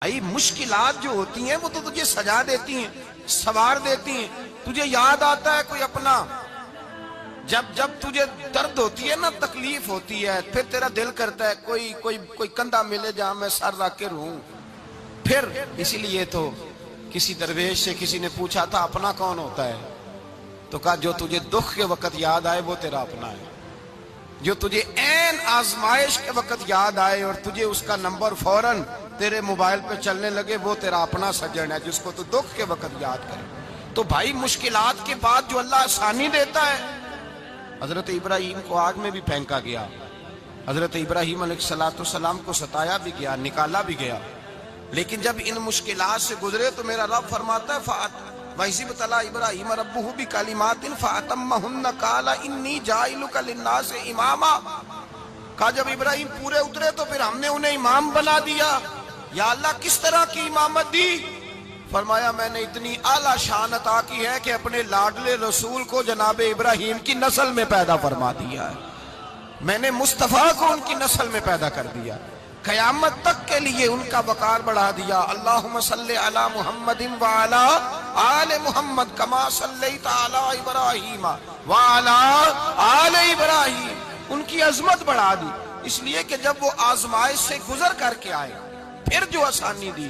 بھائی مشکلات جو ہوتی ہیں وہ تو تجھے سجا دیتی ہیں، سوار دیتی ہیں۔ تجھے یاد آتا ہے کوئی اپنا، جب تجھے درد ہوتی ہے نا، تکلیف ہوتی ہے، پھر تیرا دل کرتا ہے کوئی کندھا ملے جہاں میں سر رکھ کے رہوں۔ پھر اسی لیے تو کسی درویش سے کسی نے پوچھا تھا اپنا کون ہوتا ہے، تو کہا جو تجھے دکھ کے وقت یاد آئے وہ تیرا اپنا ہے، جو تجھے عین آزمائش کے وقت یاد آئے اور تجھے اس کا نمبر فوراً تیرے موبائل پہ چلنے لگے وہ تیرا اپنا سجن ہے، جس کو تو دکھ کے وقت یاد کرے۔ تو بھائی مشکلات کے بعد جو اللہ آسانی دیتا ہے، حضرت ابراہیم کو آگ میں بھی پھینکا گیا، حضرت ابراہیم علیہ السلام کو ستایا بھی گیا، نکالا بھی گیا، لیکن جب ان مشکلات سے گزرے تو میرا رب فرماتا ہے وَإِذِ ابْتَلَىٰ إِبْرَاهِيمَ رَبُّهُ بِكَلِمَاتٍ فَأَتَمَّهُنَّ قَالَ إِنِّي جَاعِلُكَ لِلنَّاسِ إِمَامًا۔ کہا جب ابراہیم پورے اترے تو پھر ہم نے انہیں امام بنا دیا۔ یا اللہ کس طرح کی امامت دی؟ فرمایا میں نے اتنی اعلیٰ شان عطا کی ہے کہ اپنے لاڈلے رسول کو جناب ابراہیم کی نسل میں پیدا فرما دیا ہے، میں نے مصطفیٰ کو ان کی نسل میں پیدا کر دیا، قیامت تک کے لیے ان کا وقار بڑھا دیا۔ اللہم صلی علی محمد وعلی آل محمد کما صلیت علی ابراہیم وعلی آل ابراہیم، ان کی عظمت بڑھا دی، اس لیے کہ جب وہ آزمائش سے گزر کر کے آئے پھر جو آسانی دی۔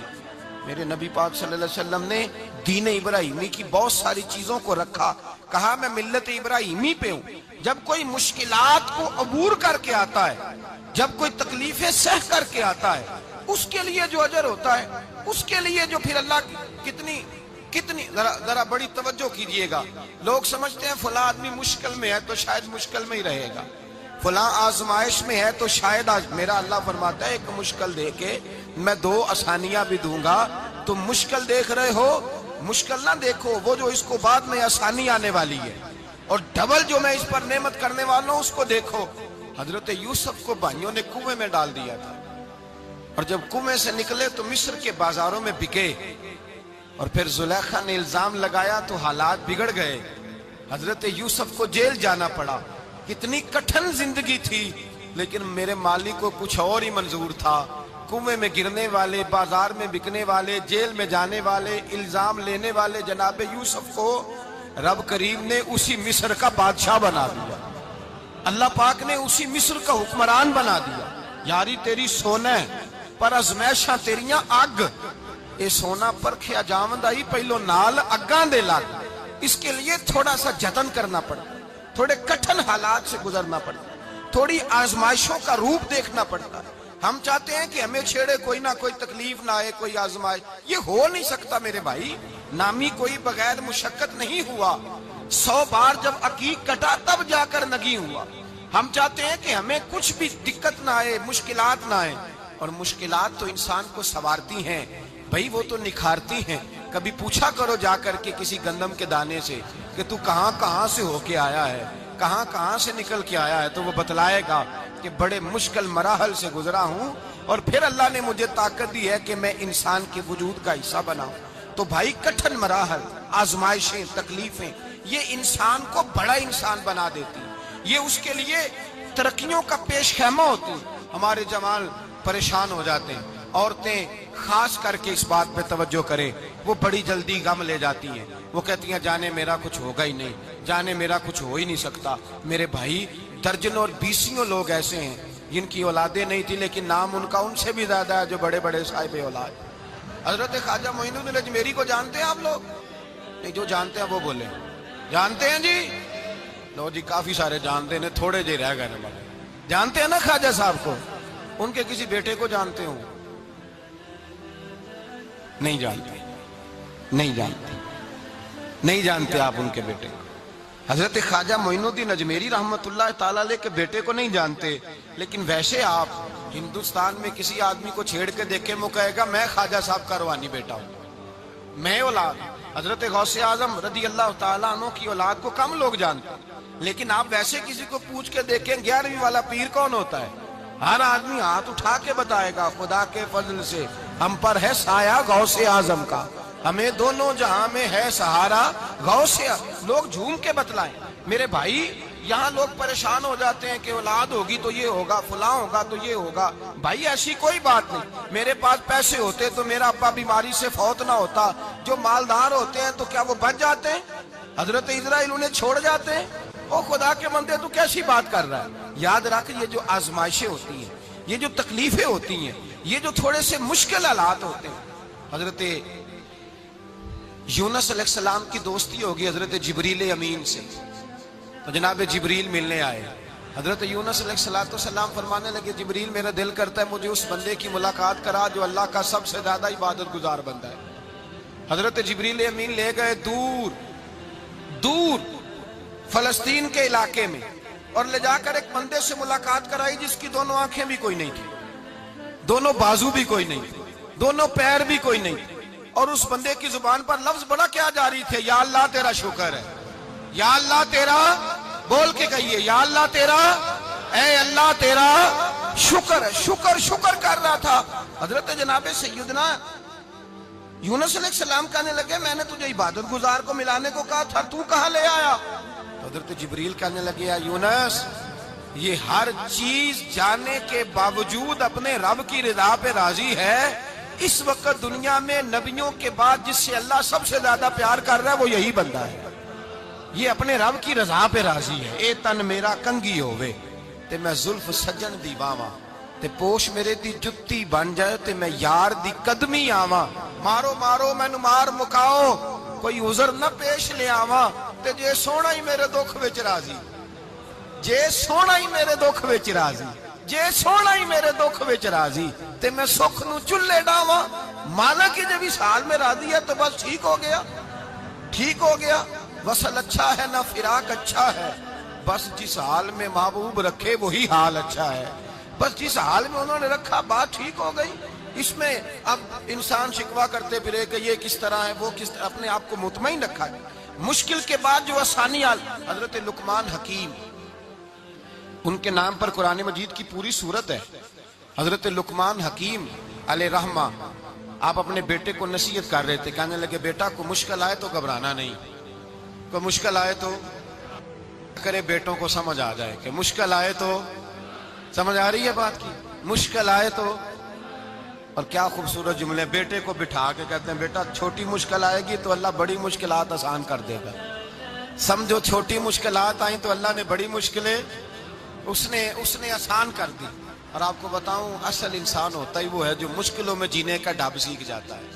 میرے نبی پاک صلی اللہ علیہ وسلم نے دین ابراہیمی کی بہت ساری چیزوں کو رکھا، کہا میں ملت ابراہیمی پہ ہوں۔ جب کوئی مشکلات کو عبور کر کے آتا ہے، جب کوئی تکلیفیں سہ کر کے آتا ہے، اس کے لیے جو اجر ہوتا ہے، اس کے لیے جو پھر اللہ کتنی ذرا بڑی توجہ کیجئے گا۔ لوگ سمجھتے ہیں فلاں آدمی مشکل میں ہے تو شاید مشکل میں ہی رہے گا، فلاں آزمائش میں ہے تو شاید میرا اللہ فرماتا ہے ایک مشکل دے کے میں دو آسانیاں بھی دوں گا۔ تم مشکل دیکھ رہے ہو، مشکل نہ دیکھو، وہ جو اس کو بعد میں آسانی آنے والی ہے، اور ڈبل جو میں اس پر نعمت کرنے والا ہوں اس کو دیکھو۔ حضرت یوسف کو بھائیوں نے کنویں میں ڈال دیا تھا، اور جب کنویں سے نکلے تو مصر کے بازاروں میں بکے، اور پھر زلیخا نے الزام لگایا تو حالات بگڑ گئے، حضرت یوسف کو جیل جانا پڑا۔ کتنی کٹھن زندگی تھی، لیکن میرے مالک کو کچھ اور ہی منظور تھا۔ کنویں میں گرنے والے، بازار میں بکنے والے، جیل میں جانے والے، الزام لینے والے جناب یوسف کو رب کریم نے اسی مصر کا بادشاہ بنا دیا، اللہ پاک نے اسی مصر کا حکمران بنا دیا۔ یاری تیری سونا پر ازمیشاں تیریاں اگ، اے سونا پرکھیا جاوندا ہی پہلو نال اگاں دے لگ، اس کے لیے تھوڑا سا جتن کرنا پڑتا، تھوڑے کٹھن حالات سے گزرنا پڑتا، تھوڑی آزمائشوں کا روپ دیکھنا پڑتا۔ ہم چاہتے ہیں کہ ہمیں چھیڑے کوئی نہ کوئی تکلیف نہ آئے، کوئی آزمائش، یہ ہو نہیں سکتا میرے بھائی۔ نامی کوئی بغیر مشقت نہیں ہوا، 100 بار جب عقیق کٹا تب جا کر نگی ہوا۔ ہم چاہتے ہیں کہ ہمیں کچھ بھی دقت نہ آئے، مشکلات نہ آئے، اور مشکلات تو انسان کو سنوارتی ہیں بھائی، وہ تو نکھارتی ہیں۔ کبھی پوچھا کرو جا کر کے کسی گندم کے دانے سے کہ تو کہاں سے ہو کے آیا ہے، کہاں سے نکل کے آیا ہے، تو وہ بتلائے گا کہ بڑے مشکل مراحل سے گزرا ہوں، اور پھر اللہ نے مجھے طاقت دی ہے کہ میں انسان کے وجود کا حصہ بناؤں۔ تو بھائی کٹھن مراحل، آزمائشیں، تکلیفیں، یہ انسان کو بڑا انسان بنا دیتی، یہ اس کے لیے ترقیوں کا پیش خیمہ ہوتی۔ ہمارے جوان پریشان ہو جاتے ہیں، عورتیں خاص کر کے اس بات پہ توجہ کریں، وہ بڑی جلدی غم لے جاتی ہیں، وہ کہتی ہیں جانے میرا کچھ ہوگا ہی نہیں، جانے میرا کچھ ہو ہی نہیں سکتا۔ میرے بھائی درجنوں اور بیسیوں لوگ ایسے ہیں جن کی اولادیں نہیں تھی، لیکن نام ان کا ان سے بھی زیادہ ہے جو بڑے بڑے صاحب اولاد۔ حضرت خواجہ معین الدین اجمیری کو جانتے ہیں آپ لوگ؟ نہیں، جو جانتے ہیں وہ بولیں، جانتے ہیں جی؟ لو جی، کافی سارے جانتے ہیں، تھوڑے جی رہ گئے نا۔ جانتے ہیں نا خواجہ صاحب کو؟ ان کے کسی بیٹے کو جانتے ہوں؟ نہیں جانتے، نہیں جانتے آپ ان کے بیٹے کو۔ حضرت خواجہ معین الدین اجمیری رحمت اللہ تعالیٰ علیہ کے بیٹے کو نہیں جانتے، لیکن ویسے آپ ہندوستان میں کسی آدمی کو چھیڑ کے دیکھیں، وہ کہے گا میں خواجہ صاحب کا روحانی بیٹا ہوں، میں اولاد۔ حضرت غوث اعظم رضی اللہ تعالیٰ عنہ کی اولاد کو کم لوگ جانتے ہیں، لیکن آپ ویسے کسی کو پوچھ کے دیکھیں 11ویں والا پیر کون ہوتا ہے، ہر آدمی ہاتھ اٹھا کے بتائے گا خدا کے فضل سے ہم پر ہے سایہ غوث اعظم کا، ہمیں دونوں جہاں میں ہے سہارا غوث۔ لوگ جھوم کے بتلائیں۔ میرے بھائی یہاں لوگ پریشان ہو جاتے ہیں کہ اولاد ہوگی تو یہ ہوگا، فلاں ہوگا تو یہ ہوگا. بھائی ایسی کوئی بات نہیں. میرے پاس پیسے ہوتے تو میرا ابا بیماری سے فوت نہ ہوتا. جو مالدار ہوتے ہیں تو کیا وہ بچ جاتے ہیں؟ حضرت اسرائیل انہیں چھوڑ جاتے ہیں؟ او خدا کے بندے تو کیسی بات کر رہا ہے؟ یاد رکھ، یہ جو آزمائشیں ہوتی ہیں، یہ جو تکلیفیں ہوتی ہیں، یہ جو تھوڑے سے مشکل حالات ہوتے ہیں. حضرت یونس علیہ السلام کی دوستی ہوگی حضرت جبریل امین سے. تو جناب جبریل ملنے آئے. حضرت یونس علیہ السلام فرمانے لگے جبریل میرا دل کرتا ہے مجھے اس بندے کی ملاقات کرا جو اللہ کا سب سے زیادہ عبادت گزار بندہ ہے. حضرت جبریل امین لے گئے دور دور فلسطین کے علاقے میں اور لے جا کر ایک بندے سے ملاقات کرائی جس کی دونوں آنکھیں بھی کوئی نہیں تھی، دونوں بازو بھی کوئی نہیں تھی، دونوں پیر بھی کوئی نہیں تھی. اور اس بندے کی زبان پر لفظ بڑا کیا جاری تھے، یا اللہ تیرا شکر ہے، یا اللہ تیرا، بول کے کہیے یا اللہ تیرا، اے اللہ تیرا شکر ہے. شکر شکر کر رہا تھا. حضرت جناب سیدنا یونس علیہ السلام کہنے لگے میں نے تجھے عبادت گزار کو ملانے کو کہا تھا، تو کہاں لے آیا؟ حضرت جبریل کہنے لگے یا یونس، یہ ہر چیز جانے کے باوجود اپنے رب کی رضا پہ راضی ہے. اس وقت دنیا میں نبیوں کے بعد جس سے اللہ سب سے زیادہ پیار کر رہا ہے وہ یہی بندہ ہے. یہ اپنے رب کی رضا پہ راضی ہے. اے تن میرا کنگی ہووے تے میں زلف سجن دی باواں، تے پوش میرے دی جتی بن جائے تے میں یار دی قدمی آواں. مارو مارو مینو مار مکاؤ کوئی عذر نہ پیش لے آواں. تے جے سونا ہی میرے دکھ وچ راضی، جے سونا ہی میرے دکھ وچ راضی، جے سونا ہی میرے دکھ وچ راضی تے میں سکھ نو چلے ڈاواں. مالک کی جب اس حال میں راضی ہے تو بس ٹھیک ہو گیا، ٹھیک ہو گیا. وصل اچھا ہے نہ فراق اچھا ہے، بس جس حال میں محبوب رکھے وہی حال اچھا ہے. بس جس حال میں انہوں نے رکھا بات ٹھیک ہو گئی. اس میں اب انسان شکوہ کرتے پھرے کہ یہ کس طرح ہے وہ کس طرح، اپنے آپ کو مطمئن رکھا ہے. مشکل کے بعد جو آسانی حضرت لقمان حکیم، ان کے نام پر قرآن مجید کی پوری سورت ہے. حضرت لقمان حکیم علیہ رحمہ آپ اپنے بیٹے کو نصیحت کر رہے تھے. کہنے لگے بیٹا کو مشکل آئے تو گھبرانا نہیں، کوئی مشکل آئے تو کرے بیٹوں کو سمجھ آ جائے کہ مشکل آئے تو، سمجھ آ رہی ہے بات کی، مشکل آئے تو. اور کیا خوبصورت جملے. بیٹے کو بٹھا کے کہتے ہیں بیٹا چھوٹی مشکل آئے گی تو اللہ بڑی مشکلات آسان کر دے گا. سمجھو چھوٹی مشکلات آئیں تو اللہ نے بڑی مشکلیں اس نے آسان کر دی. اور آپ کو بتاؤں اصل انسان ہوتا ہی وہ ہے جو مشکلوں میں جینے کا ڈھب سیکھ جاتا ہے،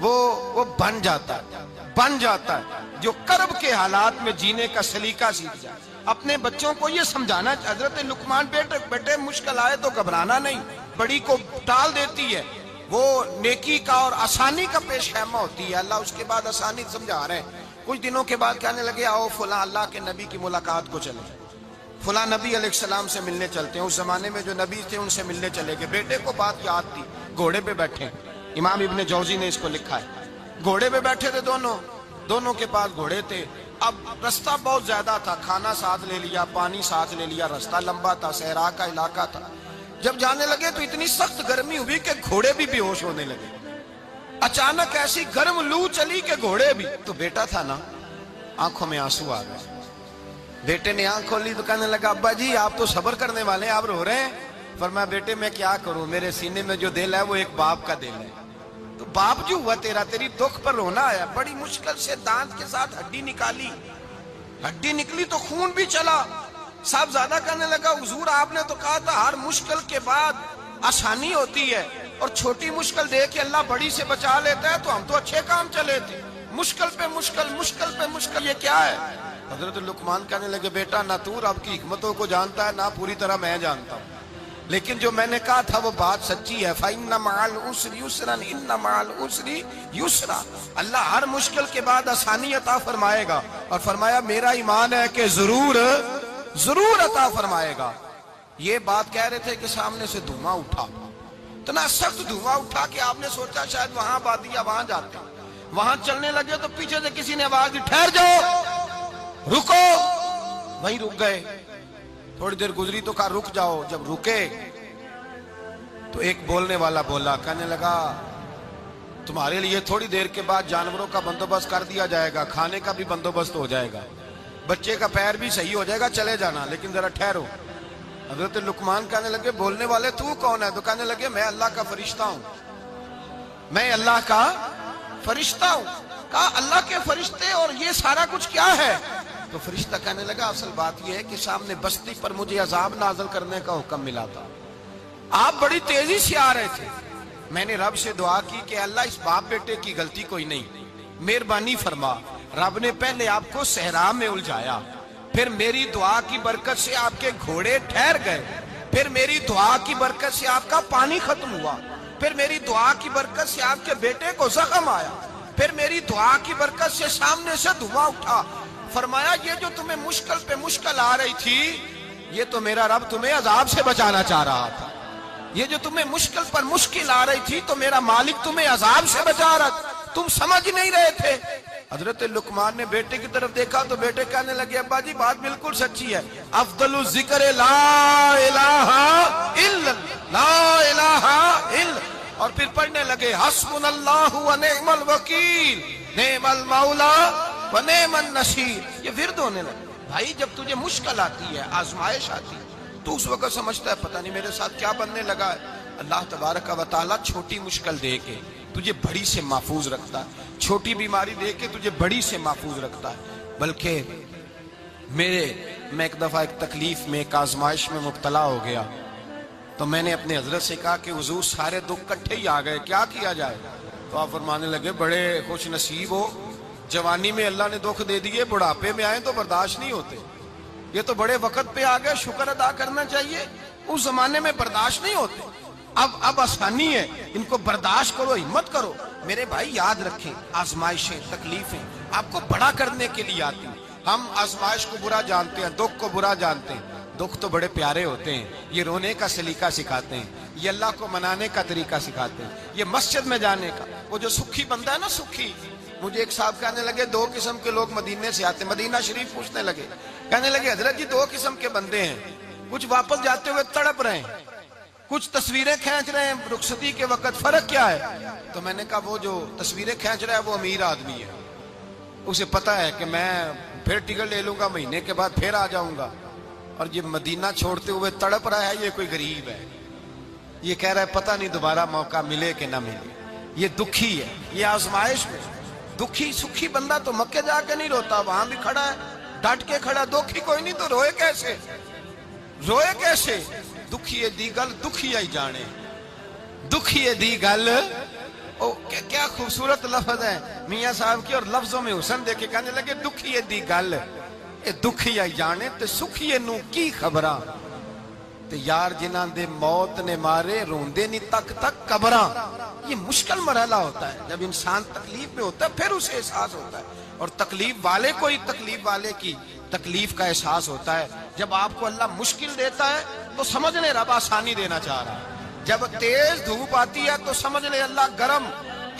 وہ بن جاتا ہے جو کرب کے حالات میں جینے کا سلیقہ سیکھ جائے. اپنے بچوں کو یہ سمجھانا. حضرت لقمان بیٹے مشکل آئے تو گھبرانا نہیں، بڑی کو ٹال دیتی ہے، وہ نیکی کا اور آسانی کا پیش خیمہ ہوتی ہے. اللہ اس کے بعد آسانی سمجھا رہے ہیں. کچھ دنوں کے بعد کہنے لگے آؤ فلاں اللہ کے نبی کی ملاقات کو چلے، فلاں نبی علیہ السلام سے ملنے چلتے ہیں. اس زمانے میں جو نبی تھے ان سے ملنے چلے گئے. بیٹے کو بات یاد تھی، گھوڑے پہ بیٹھے. امام ابن جوزی نے اس کو لکھا ہے. گھوڑے پہ بیٹھے تھے دونوں کے پاس گھوڑے تھے. اب رستہ بہت زیادہ تھا، کھانا ساتھ لے لیا، پانی ساتھ لے لیا، رستہ لمبا تھا، صحرا کا علاقہ تھا. جب جانے لگے تو اتنی سخت گرمی ہوئی کہ گھوڑے بھی بے ہوش ہونے لگے. اچانک ایسی گرم لو چلی کہ گھوڑے بھی. تو بیٹا تھا نا، آنکھوں میں آنسو آ گئے. بیٹے نے آنکھ کھولی تو کہنے لگا ابا جی آپ تو صبر کرنے والے ہیں، آپ رو رہے ہیں. فرمایا بیٹے میں کیا کروں، میرے سینے میں جو دل ہے وہ ایک باپ کا دل ہے. تو باپ جو ہوا تیری دکھ پر رونا آیا. بڑی مشکل سے دانت کے ساتھ ہڈی نکالی، ہڈی نکلی تو خون بھی چلا. صاحب زیادہ کہنے لگا حضور آپ نے تو کہا تھا ہر مشکل کے بعد آسانی ہوتی ہے، اور چھوٹی مشکل دے کے اللہ بڑی سے بچا لیتا ہے. تو ہم تو اچھے کام چلے تھے، مشکل پہ مشکل، مشکل پہ مشکل، یہ کیا ہے؟ حضرت لقمان کہنے لگے بیٹا نہ تو رب کی حکمتوں کو جانتا ہے نہ پوری طرح میں جانتا ہوں، لیکن جو میں نے کہا تھا وہ بات سچی ہے. فَإِنَّ مَعَ الْعُسْرِ يُسْرًا إِنَّ مَعَ الْعُسْرِ يُسْرًا. اللہ ہر مشکل کے بعد آسانی عطا فرمائے گا. اور فرمایا میرا ایمان ہے کہ ضرور عطا فرمائے گا. یہ بات کہہ رہے تھے کہ سامنے سے دھواں اٹھا، اتنا سخت دھواں اٹھا کہ آپ نے سوچا شاید وہاں بادیا وہاں جاتے. وہاں چلنے لگے تو پیچھے سے کسی نے آواز دی ٹھہر جاؤ، رکو. وہیں رک گئے. تھوڑی دیر گزری تو کہا رک جاؤ. جب رکے تو ایک بولنے والا بولا، کہنے لگا تمہارے لیے تھوڑی دیر کے بعد جانوروں کا بندوبست کر دیا جائے گا، کھانے کا بھی بندوبست ہو جائے گا. بچے کا پیر بھی صحیح ہو جائے گا، چلے جانا، لیکن ذرا ٹھہرو۔ حضرت لقمان کہنے لگے بولنے والے تو کون ہے؟ تو کہنے لگے میں اللہ کا فرشتہ ہوں، میں اللہ کا فرشتہ ہوں۔ کہا اللہ کے فرشتے اور یہ سارا کچھ کیا ہے؟ تو فرشتہ کہنے لگا اصل بات یہ ہے کہ سامنے بستی پر مجھے عذاب نازل کرنے کا حکم ملا تھا، آپ بڑی تیزی سے آ رہے تھے، میں نے رب سے دعا کی کہ اللہ اس باپ بیٹے کی غلطی کوئی نہیں، مہربانی فرما۔ رب نے پہلے آپ کو صحرا میں الجھایا، پھر میری دعا کی برکت سے آپ کے گھوڑے ٹھہر گئے، پھر میری دعا کی برکت سے آپ کا پانی ختم ہوا، پھر میری دعا کی برکت سے آپ کے بیٹے کو زخم آیا، پھر میری دعا کی برکت سے سامنے سے دھواں اٹھا۔ فرمایا یہ جو تمہیں مشکل پہ مشکل آ رہی تھی، یہ تو میرا رب تمہیں عذاب سے بچانا چاہ رہا تھا، یہ جو تمہیں مشکل پر مشکل آ رہی تھی تو میرا مالک تمہیں عذاب سے بچا رہا تھا، تم سمجھ نہیں رہے تھے۔ حضرت لقمان نے بیٹے کی طرف دیکھا تو بیٹے کہنے لگے ابا جی بات بالکل سچی ہے، افضل الذکر لا الہ الا لا الہ الا، اور پھر پڑھنے لگے حسبنا اللہ و نعم الوکیل نعم المولا و نعم النصیر۔ یہ ورد ہونے لگے۔ بھائی جب تجھے مشکل آتی ہے، آزمائش آتی ہے، تو اس وقت سمجھتا ہے پتہ نہیں میرے ساتھ کیا بننے لگا ہے۔ اللہ تبارک و تعالیٰ چھوٹی مشکل دے کے تجھے بڑی سے محفوظ رکھتا ہے، چھوٹی بیماری دے کے تجھے بڑی سے محفوظ رکھتا ہے۔ بلکہ میں ایک دفعہ ایک تکلیف میں، ایک آزمائش میں مبتلا ہو گیا، تو میں نے اپنے حضرت سے کہا کہ حضور سارے دکھ کٹھے ہی آ گئے، کیا کیا جائے؟ تو آپ فرمانے لگے بڑے خوش نصیب ہو، جوانی میں اللہ نے دکھ دے دیے، بڑھاپے میں آئے تو برداشت نہیں ہوتے، یہ تو بڑے وقت پہ آ گئے، شکر ادا کرنا چاہیے، اس زمانے میں برداشت نہیں ہوتے، اب آسانی ہے، ان کو برداشت کرو، ہمت کرو۔ میرے بھائی یاد رکھیں، آزمائشیں تکلیفیں آپ کو بڑا کرنے کے لیے آتی ہیں۔ ہم آزمائش کو برا جانتے ہیں، دکھ کو برا جانتے ہیں، دکھ تو بڑے پیارے ہوتے ہیں، یہ رونے کا سلیقہ سکھاتے ہیں، یہ اللہ کو منانے کا طریقہ سکھاتے ہیں، یہ مسجد میں جانے کا۔ وہ جو سکھی بندہ ہے نا، سکھی، مجھے ایک صاحب کہنے لگے دو قسم کے لوگ مدینے سے آتے ہیں، مدینہ شریف پوچھنے لگے، کہنے لگے حضرت جی دو قسم کے بندے ہیں، کچھ واپس جاتے ہوئے تڑپ رہے ہیں، کچھ تصویریں کھینچ رہے ہیں رخصتی کے وقت، فرق کیا ہے؟ تو میں نے کہا وہ جو تصویریں کھینچ رہا ہے وہ امیر آدمی ہے، اسے پتا ہے کہ میں پھر ٹکٹ لے لوں گا، مہینے کے بعد پھر آ جاؤں گا، اور یہ مدینہ چھوڑتے ہوئے تڑپ رہا ہے، یہ کوئی غریب ہے، یہ کہہ رہا ہے پتہ نہیں دوبارہ موقع ملے کہ نہ ملے، یہ دکھی ہے، یہ آزمائش میں دکھی۔ سکھی بندہ تو مکے جا کے نہیں روتا، وہاں بھی کھڑا ہے ڈٹ کے کھڑا، دکھی کوئی نہیں تو روئے کیسے؟ روئے کیسے؟ دکھیے دی گل دکھیا ہی جانے، دکھیے دی گل، کیا خوبصورت لفظ ہے میاں صاحب کی، اور لفظوں میں حسن دیکھے، کہنے لگے دکھیے دی گل اے دکھیا ہی جانے، تے سکھیے نو کی خبراں، تے یار جنہاں دے موت نے مارے روندے نہیں تک تک قبراں۔ یہ مشکل مرحلہ ہوتا ہے، جب انسان تکلیف میں ہوتا ہے پھر اسے احساس ہوتا ہے، اور تکلیف والے کو ہی تکلیف والے کی تکلیف کا احساس ہوتا ہے۔ جب آپ کو اللہ مشکل دیتا ہے تو سمجھ لیں رب آسانی دینا چاہ رہا ہے، جب تیز دھوپ آتی ہے تو سمجھ لیں اللہ گرم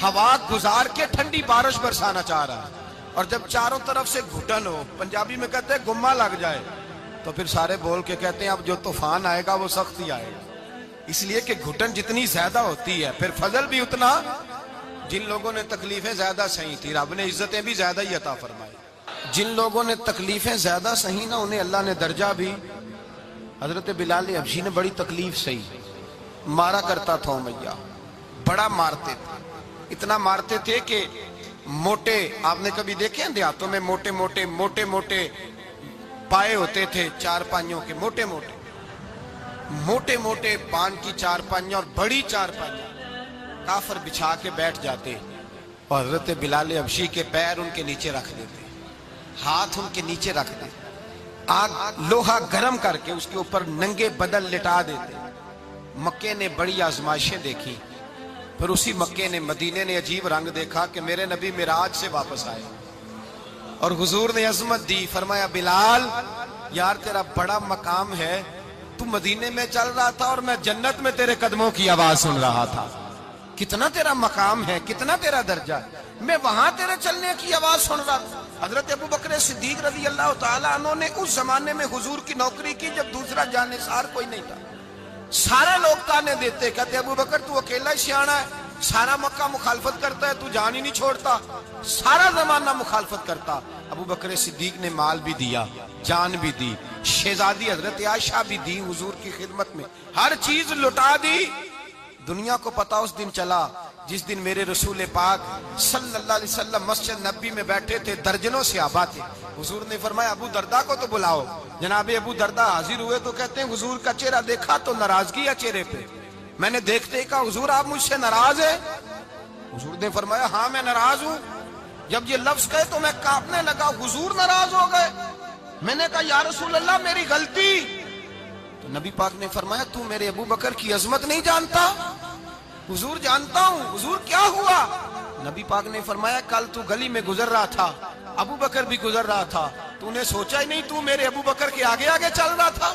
ہوا گزار کے ٹھنڈی بارش برسانا چاہ رہا ہے، اور جب چاروں طرف سے گھٹن ہو، پنجابی میں کہتے ہیں گمہ لگ جائے، تو پھر سارے بول کے کہتے ہیں اب جو طوفان آئے گا وہ سخت ہی آئے گا، اس لیے کہ گھٹن جتنی زیادہ ہوتی ہے پھر فضل بھی اتنا۔ جن لوگوں نے تکلیفیں زیادہ سہی تھی رب نے عزتیں بھی زیادہ ہی عطا فرمائی، جن لوگوں نے تکلیفیں زیادہ سہی نہ انہیں اللہ نے درجہ بھی۔ حضرت بلال حبشی نے بڑی تکلیف سہی، مارا کرتا تھا امیہ، بڑا مارتے تھے، اتنا مارتے تھے کہ موٹے، آپ نے کبھی دیکھے ہیں دیہاتوں میں موٹے موٹے موٹے موٹے پائے ہوتے تھے، چار پائیوں کے، موٹے موٹے موٹے موٹے پان کی چار پائیاں اور بڑی چار پائیاں کافر بچھا کے بیٹھ جاتے، اور حضرت بلال حبشی کے پیر ان کے نیچے رکھ دیتے، ہاتھ ان کے نیچے رکھ دیتے، آگ لوہا گرم کر کے اس کے اوپر ننگے بدن لٹا دیتے۔ مکے نے بڑی آزمائشیں دیکھی، پھر اسی مکے نے، مدینے نے عجیب رنگ دیکھا کہ میرے نبی معراج سے واپس آئے، اور حضور نے عظمت دی، فرمایا بلال یار تیرا بڑا مقام ہے، تو مدینے میں چل رہا تھا اور میں جنت میں تیرے قدموں کی آواز سن رہا تھا، کتنا تیرا مقام ہے، کتنا تیرا درجہ ہے، میں وہاں تیرے چلنے کی آواز سن رہا تھا۔ حضرت ابو بکر صدیق رضی اللہ تعالیٰ عنہ نے اس زمانے میں حضور کی نوکری کی جب دوسرا جانثار کوئی نہیں تھا، سارے لوگ تانے دیتے، کہتے ابو بکر تو اکیلا ہی سیانا ہے، سارا مکہ مخالفت کرتا ہے، تو جان ہی نہیں چھوڑتا، سارا زمانہ مخالفت کرتا۔ ابو بکر صدیق نے مال بھی دیا، جان بھی دی، شہزادی حضرت عائشہ بھی دی حضور کی خدمت میں، ہر چیز لٹا دی۔ دنیا کو پتا اس دن چلا جس دن میرے رسول پاک صلی اللہ علیہ وسلم مسجد نبی میں بیٹھے تھے، درجنوں صحابہ تھے۔ حضور نے فرمایا ابو درداء کو تو بلاؤ۔ جناب ابو درداء حاضر ہوئے تو کہتے ہیں حضور کا چہرہ دیکھا تو ناراضگی ہے چہرے پہ۔ میں نے دیکھتے ہی کہا حضور آپ مجھ سے ناراض ہیں؟ حضور نے فرمایا ہاں میں ناراض ہوں۔ جب یہ لفظ کہے تو میں کانپنے لگا، حضور ناراض ہو گئے؟ میں نے کہا یا رسول اللہ میری غلطی۔ تو نبی پاک نے فرمایا تو میرے ابو بکر کی عظمت نہیں جانتا؟ حضور جانتا ہوں۔ حضور کیا ہوا؟ نبی پاک نے فرمایا کل تو گلی میں گزر رہا تھا، ابو بکر بھی گزر رہا تھا، تو نے سوچا ہی نہیں تو میرے ابو بکر کے آگے آگے چل رہا تھا؟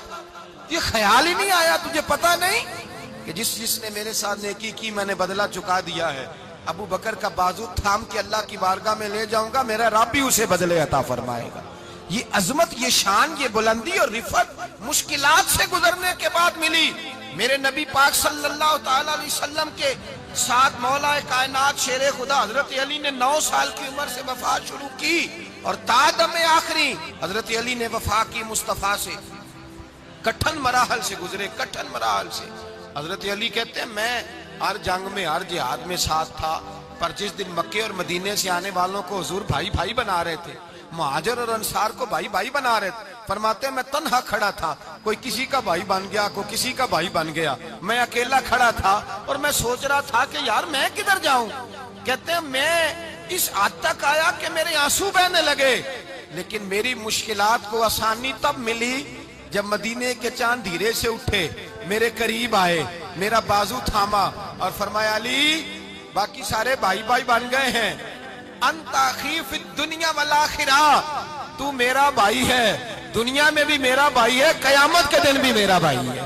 یہ خیال ہی نہیں آیا تجھے پتا نہیں کہ جس نے میرے ساتھ نیکی کی میں نے بدلہ چکا دیا ہے؟ ابو بکر کا بازو تھام کے اللہ کی بارگاہ میں لے جاؤں گا، میرا رب بھی اسے بدلے عطا فرمائے گا۔ یہ عظمت، یہ شان، یہ بلندی اور رفعت مشکلات سے گزرنے کے بعد ملی۔ میرے نبی پاک صلی اللہ تعالی علیہ وسلم کے ساتھ مولا کائنات شیر خدا حضرت علی نے 9 سال کی عمر سے وفات شروع کی، اور تا دم آخری حضرت علی نے وفا کی مصطفیٰ سے۔ کٹھن مراحل سے گزرے، کٹھن مراحل سے۔ حضرت علی کہتے ہیں میں ہر جنگ میں، ہر جہاد میں ساتھ تھا، پر جس دن مکے اور مدینے سے آنے والوں کو حضور بھائی بھائی بنا رہے تھے، مہاجر اور انصار کو بھائی بھائی بنا رہے تھے، فرماتے ہیں میں تنہا کھڑا تھا، کوئی کسی کا بھائی بن گیا، کوئی کسی کا بھائی بن گیا، میں اکیلا کھڑا تھا اور میں سوچ رہا تھا کہ یار میں کدھر جاؤں۔ کہتے ہیں میں اس حد تک آیا کہ میرے آنسو بہنے لگے، لیکن میری مشکلات کو آسانی تب ملی جب مدینے کے چاند دھیرے سے اٹھے، میرے قریب آئے، میرا بازو تھاما اور فرمایا علی باقی سارے بھائی بھائی بن گئے ہیں، انت اخی فی الدنیا والآخرہ، تو میرا بھائی ہے، دنیا میں بھی میرا بھائی ہے، قیامت کے دن بھی میرا بھائی ہے۔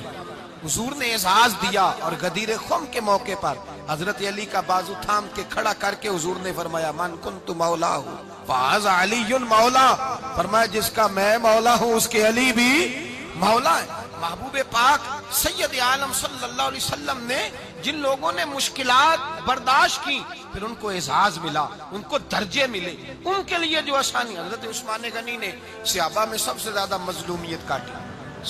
حضور نے اعزاز دیا، اور غدیر خم کے موقع پر حضرت علی کا بازو تھام کے کھڑا کر کے حضور نے فرمایا من کنت مولا ہوں فہذا علی مولا، فرمایا جس کا میں مولا ہوں اس کے علی بھی مولا ہے۔ محبوب پاک سید عالم صلی اللہ علیہ وسلم نے جن لوگوں نے مشکلات برداشت کی، پھر ان کو اعزاز ملا، ان کو درجے ملے، ان کے لیے جو آسانی۔ حضرت عثمان غنی نے صحابہ میں سب سے زیادہ مظلومیت کاٹی،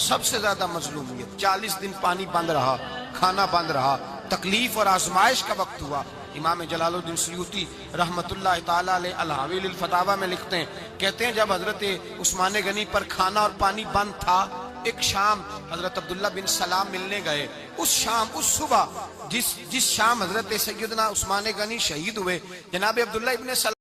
سب سے زیادہ مظلومیت۔ 40 دن پانی بند رہا، کھانا بند رہا، تکلیف اور آزمائش کا وقت ہوا۔ امام جلال الدین سیوطی رحمت اللہ تعالیٰ علیہ الحاوی الفتاوی میں لکھتے ہیں، کہتے ہیں جب حضرت عثمان غنی پر کھانا اور پانی بند تھا، ایک شام حضرت عبداللہ بن سلام ملنے گئے۔ اس شام، اس صبح جس شام حضرت سیدنا عثمان غنی شہید ہوئے، جناب عبداللہ ابن سلام